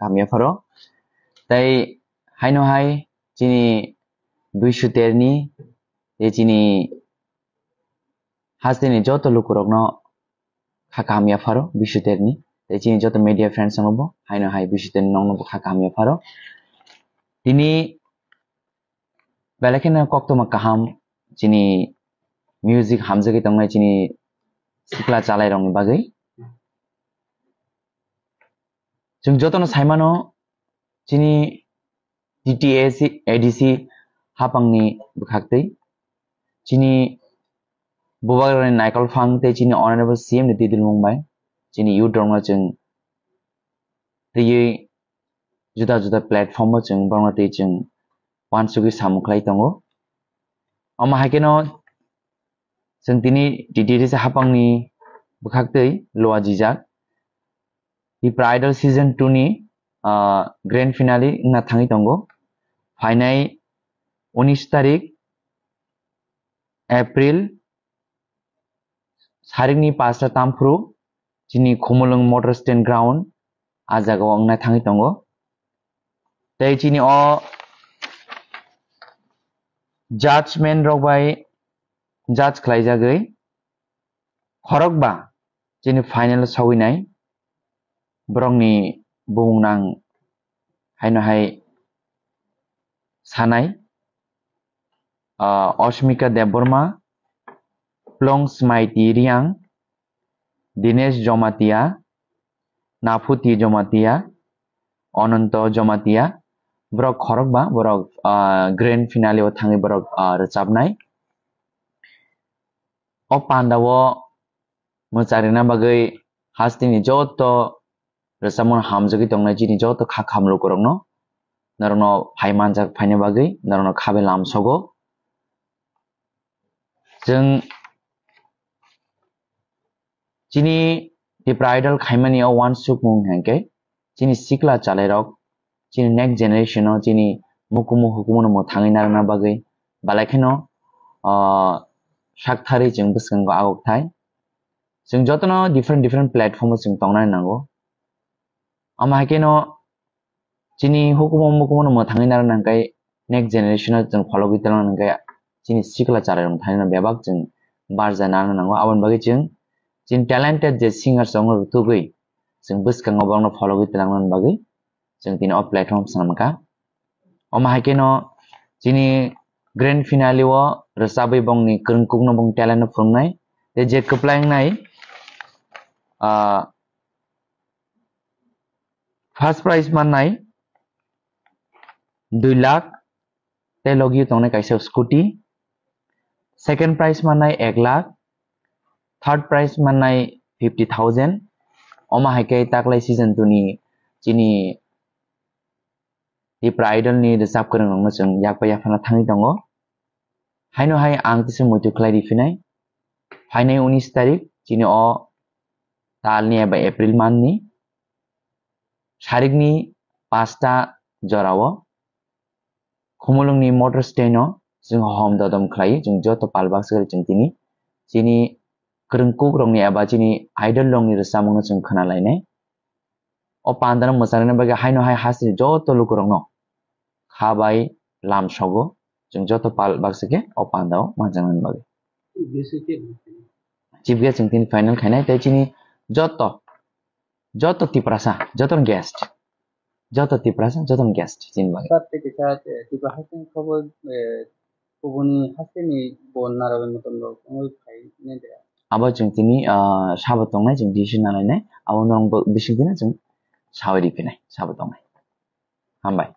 kamya pharo tai haino hai chini 213 ni te chini hasini joto lukurokno khakamya pharo 213 ni te chini joto media friends sanobo haino hai 213 nongno khakamya pharo tini belakena koktoma kaham chini music hamjagi tongnai chini sikla chalai rongni bagai जों जतनो साइमानो चिनि DTAC ADC हापांनि बुखाक्तै चिनि बुबागरनि नाइकल फांते चिनि honourable CM नि दिदिल मुंबाय चिनि you दंगा जों तैयै जुदा जुदा platform जों बांलाते जों वानसुगि सामुखलाय दंगो अमा हाकेनो जों दिनि DTAC हापांनि बुखाक्तै Lowa जिजाक The Bridal Season 2 ni grand finale na thangi tongo final 19 tarik April sarikni 5 tamfru chini khomolong motor stand ground ajago angna thangi tongo tei chini o judgment rok bai judge khlaijagoi khorok ba chini final sawinai Brongni bungnang haino hai sanai Osmika Deborma Plong Smaiti Riang Dinesh Jomatia Nafuti Jomatia Onanto Jomatia Brok khorokba borok grand finale o thangi borok rechabnai o pandawo mocharina bagai hastini joto Resamon hamjagi tongnai chini joto khakhamlo korokno narono phaimanjak phaine bagai narono khabe lamsogo जों chini the bridal khaimani o one suk mung hangke chini sikla chalairok chini next generation o chini mukumu hukumu mo thangi narna bagai balakheno shakthari जों bwskango agok thai जों jotono different platform o जों tongnai nango ama hakeno chini hukumu mo thangi narna kai next generation o जों follow gitala nangai chini sikla chalairok thaina bebak जों barja nana nango abon bagi जों chini talented je singer song rutugui जों bwskango bangno follow gitala nan bagi जों tini o platform sanamka ama hakeno chini grand finale o resabai bongni krungkukno bong talent no phungnai te je kplaing nai first prize mannai 2 lakh te logi tongnai kaisa scooty second prize mannai 1 lakh third prize mannai 50,000 oma haike taklai season 2 ni chini the bridal ni resap korong no जों yakpa yakfana thangi tongo haino hai ang tise moitu khlai rifinai hainai 19 tarik chini o talni eba April month ni sarikni 5ta jorao khomolongni motor stand o जों hom dodom khlai जों joto palbak sari जों tini chini krungkuk rongni eba chini idol rongni resamung जों khanalainai o pandana mosarina bagi haino hai hasri joto lukurongno khabai lamsogo जों joto palbak sake o pandao manjangan bagi chief guest जों tini final khainai tai chini joto tiprasa joto guest joto tiprasa joto guest chini bagi satte ke sath tiprahasin khobor kubuni hasini bon naraben moton rok oi khai ne de abo जों tini sabo tongnai जों decision nalainai abo nong bising dina जों sawari pinai sabo tongnai hambai